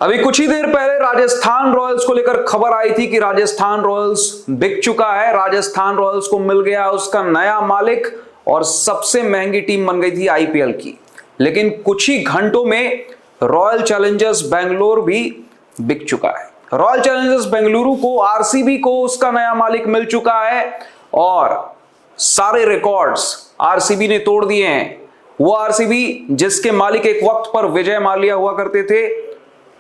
अभी कुछ ही देर पहले राजस्थान रॉयल्स को लेकर खबर आई थी कि राजस्थान रॉयल्स बिक चुका है। राजस्थान रॉयल्स को मिल गया उसका नया मालिक और सबसे महंगी टीम बन गई थी आईपीएल की। लेकिन कुछ ही घंटों में रॉयल चैलेंजर्स बेंगलोर भी बिक चुका है। रॉयल चैलेंजर्स बेंगलुरु को आरसीबी को उसका नया मालिक मिल चुका है और सारे रिकॉर्ड्स आरसीबी ने तोड़ दिए हैं। वो आरसीबी जिसके मालिक एक वक्त पर विजय माल्या हुआ करते थे,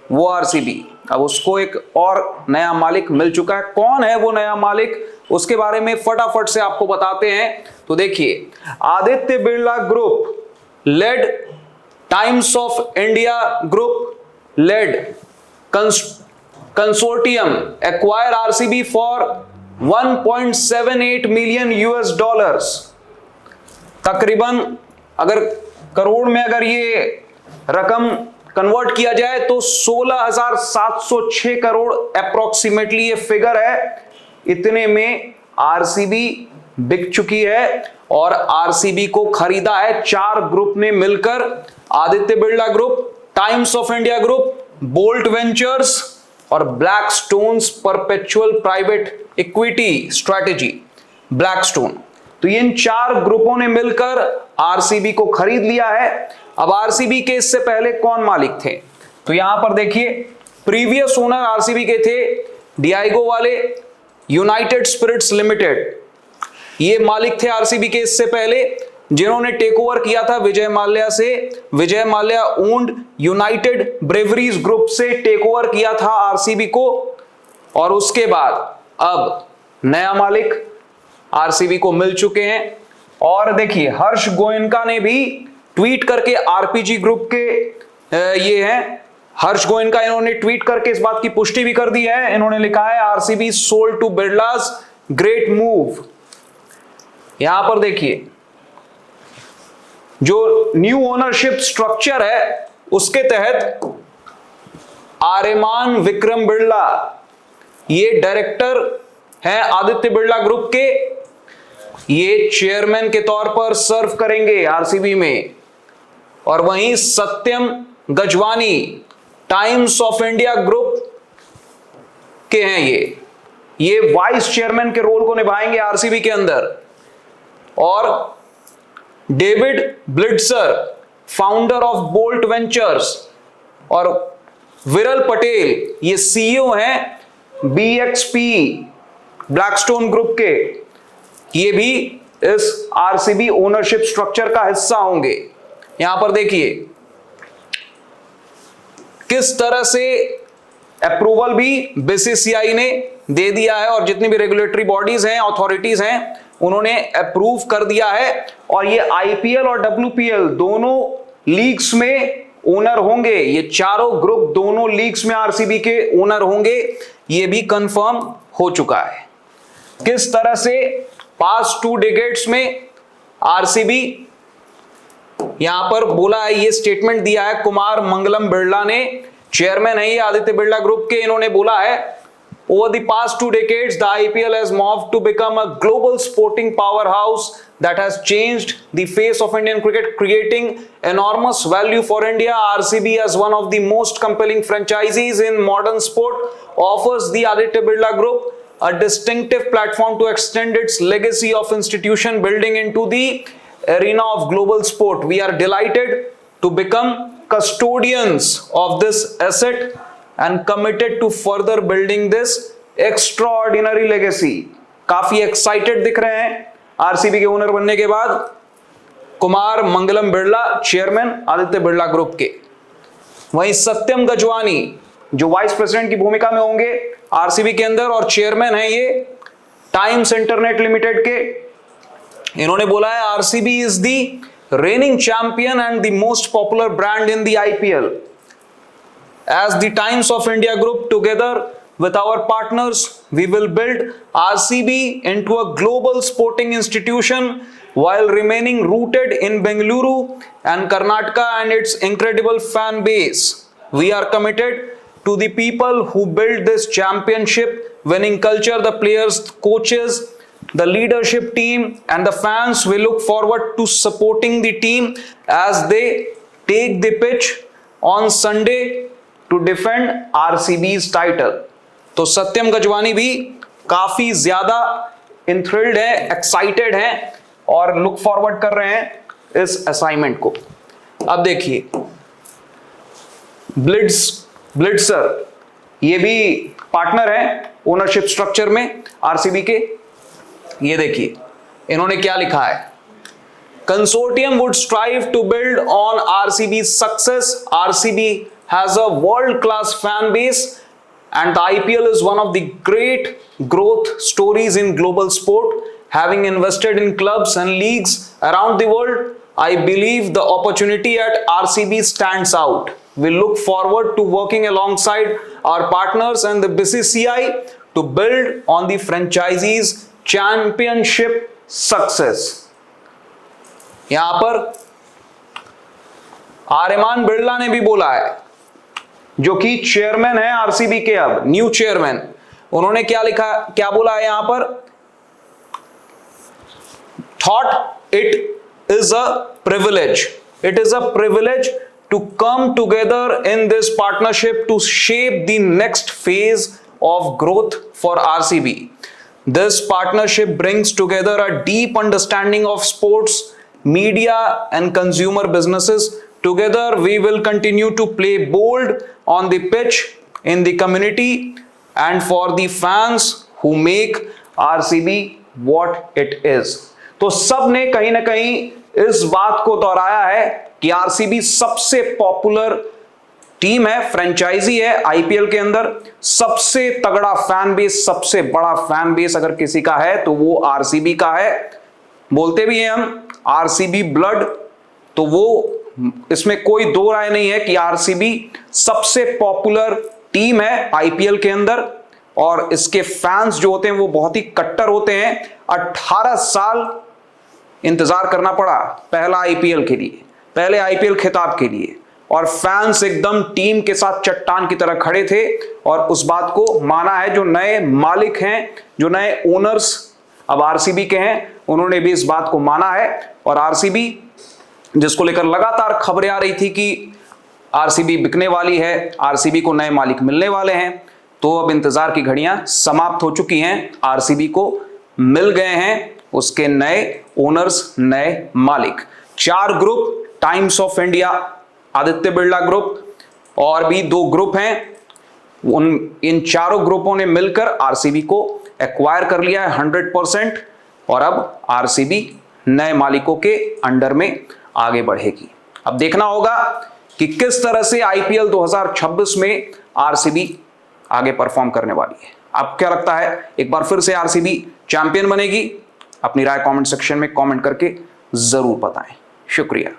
वो आरसीबी अब उसको एक और नया मालिक मिल चुका है। कौन है वो नया मालिक, उसके बारे में फटाफट से आपको बताते हैं। तो देखिए, Aditya Birla group lead times of India group lead consortium acquire RCB for 1.78 million US dollars. तकरीबन अगर करोड़ में अगर ये रकम कन्वर्ट किया जाए तो 16,706 करोड़ अप्रोक्सीमेटली ये फिगर है। इतने में आरसीबी बिक चुकी है और आरसीबी को खरीदा है 4 ग्रुप ने मिलकर। Aditya Birla group, Times of India group, Bolt Ventures और Black Stones perpetual private equity strategy Blackstone. तो इन 4 ग्रुपों ने मिलकर आरसीबी को खरीद लिया है। अब आरसीबी के इससे पहले कौन मालिक थे, तो यहां पर देखिए, प्रीवियस ओनर आरसीबी के थे डियागो वाले, यूनाइटेड स्पिरिट्स लिमिटेड। ये मालिक थे आरसीबी के इससे पहले, जिन्होंने टेक ओवर किया था विजय माल्या से। Vijay Mallya owned United Breweries group से टेक ओवर किया था आरसीबी को। और उसके बाद अब नया मालिक आरसीबी को मिल चुके हैं। और देखिए, हर्ष गोयनका ने भी ट्वीट करके आरपीजी ग्रुप के ये हैं हर्ष गोयनका, इन्होंने ट्वीट करके इस बात की पुष्टि भी कर दी है। इन्होंने लिखा है RCB sold to Birlas, great move. यहां पर देखिए, जो न्यू ओनरशिप स्ट्रक्चर है उसके तहत आर्यमान विक्रम बिरला ये डायरेक्टर हैं आदित्य बिरला ग्रुप के। ये चेयरमैन के तौर पर सर्व करेंगे आरसीबी में। और वहीं Satyam Gajwani Times of India group के हैं। ये वाइस चेयरमैन के रोल को निभाएंगे आरसीबी के अंदर। और David Blitzer founder of Bolt Ventures और विरल पटेल ये सीईओ हैं बीएक्सपी ब्लैकस्टोन ग्रुप के। ये भी इस आरसीबी ओनरशिप स्ट्रक्चर का हिस्सा होंगे। यहां पर देखिए किस तरह से अप्रूवल भी बीसीसीआई ने दे दिया है और जितनी भी रेगुलेटरी बॉडीज हैं, अथॉरिटीज हैं, उन्होंने अप्रूव कर दिया है। और ये आईपीएल और डब्ल्यूपीएल दोनों लीग्स में ओनर होंगे। ये चारों ग्रुप दोनों लीग्स में आरसीबी के ओनर होंगे। ये भी कंफर्म हो चुका है। किस तरह से पास्ट 2 डिकेड्स में आरसीबी यहां पर बोला है, ये स्टेटमेंट दिया है कुमार मंगलम बिरला ने, चेयरमैन है ये आदित्य बिरला ग्रुप के। इन्होंने बोला है, over the past 2 decades the IPL has morphed to become a global sporting powerhouse that has changed the face of Indian cricket, creating enormous value for India. RCB as one of the most compelling franchises in modern sport offers the Aditya Birla Group a distinctive platform to extend its legacy of institution building into the arena of global sport. We are delighted to become custodians of this asset and committed to further building this extraordinary legacy. काफी excited दिख रहे हैं RCB के owner बनने के बाद Kumar Mangalam Birla, chairman Aditya Birla group के। वहीं सत्यम गजवानी जो वाइस प्रेसिडेंट की भूमिका में होंगे आरसीबी के अंदर और चेयरमैन हैं ये टाइम्स इंटरनेट लिमिटेड के। इन्होंने बोला है, RCB is the reigning champion and the most popular brand in the IPL. As the Times of India Group, together with our partners, we will build RCB into a global sporting institution while remaining rooted in Bengaluru and Karnataka and its incredible fan base. We are committed to the people who build this championship winning culture, the players, coaches, the leadership team and the fans. We look forward to supporting the team as they take the pitch on Sunday to defend RCB's title. तो सत्यम गजवानी भी काफी ज्यादा इंथ्रिल्ड है, excited है और look forward कर रहे हैं इस असाइनमेंट को। अब देखिए ब्लिट्जर ये भी पार्टनर है ओनरशिप स्ट्रक्चर में आरसीबी के। ये देखिए इन्होंने क्या लिखा है, consortium would strive to build on RCB success. RCB has a world class fan base and the IPL is one of the great growth stories in global sport. Having invested in clubs and leagues around the world, I believe the opportunity at RCB stands out. We look forward to working alongside our partners and the BCCI to build on the franchisee's championship success. यहां पर आर्यमान बिरला ने भी बोला है, जो कि chairman है RCB के, अब न्यू चेयरमैन। उन्होंने क्या लिखा, क्या बोला है यहां पर, thought it is a privilege to come together in this partnership to shape the next phase of growth for RCB. This partnership brings together a deep understanding of sports, media and consumer businesses. Together, we will continue to play bold on the pitch, in the community, and for the fans who make RCB what it is. तो सब ने कहीं ना कहीं इस बात को दोहराया है कि आरसीबी सबसे पॉपुलर टीम है, फ्रेंचाइजी है आईपीएल के अंदर। सबसे तगड़ा फैन बेस, सबसे बड़ा फैन बेस अगर किसी का है तो वो आरसीबी का है। बोलते भी हैं हम आरसीबी ब्लड, तो वो इसमें कोई दो राय नहीं है कि आरसीबी सबसे पॉपुलर टीम है आईपीएल के अंदर। और इसके फैंस जो होते हैं वो बहुत ही कट्टर होते हैं। 18 साल इंतजार करना पड़ा पहला आईपीएल के लिए, पहले आईपीएल खिताब के लिए, और फैंस एकदम टीम के साथ चट्टान की तरह खड़े थे और उस बात को माना है। जो नए मालिक हैं, जो नए ओनर्स अब आरसीबी के हैं, उन्होंने भी इस बात को माना है। और आरसीबी, जिसको लेकर लगातार खबरें आ रही थी कि आरसीबी बिकने वाली है, आरसीबी को नए मालिक मिलने वाले हैं, तो अब इंतजार की घड़ियां समाप्त हो चुकी हैं। आरसीबी को मिल गए हैं उसके नए ओनर्स, नए मालिक। 4 group, Times of India, Aditya Birla group और भी 2 ग्रुप हैं, इन चारों ग्रुपों ने मिलकर आरसीबी को एक्वायर कर लिया है 100%। और अब आरसीबी नए मालिकों के अंडर में आगे बढ़ेगी। अब देखना होगा कि किस तरह से आईपीएल 2026 में आरसीबी आगे परफॉर्म करने वाली है। आपको क्या लगता है, एक बार फिर से आरसीबी चैंपियन बनेगी? अपनी राय कमेंट सेक्शन में कमेंट करके जरूर बताएं। शुक्रिया।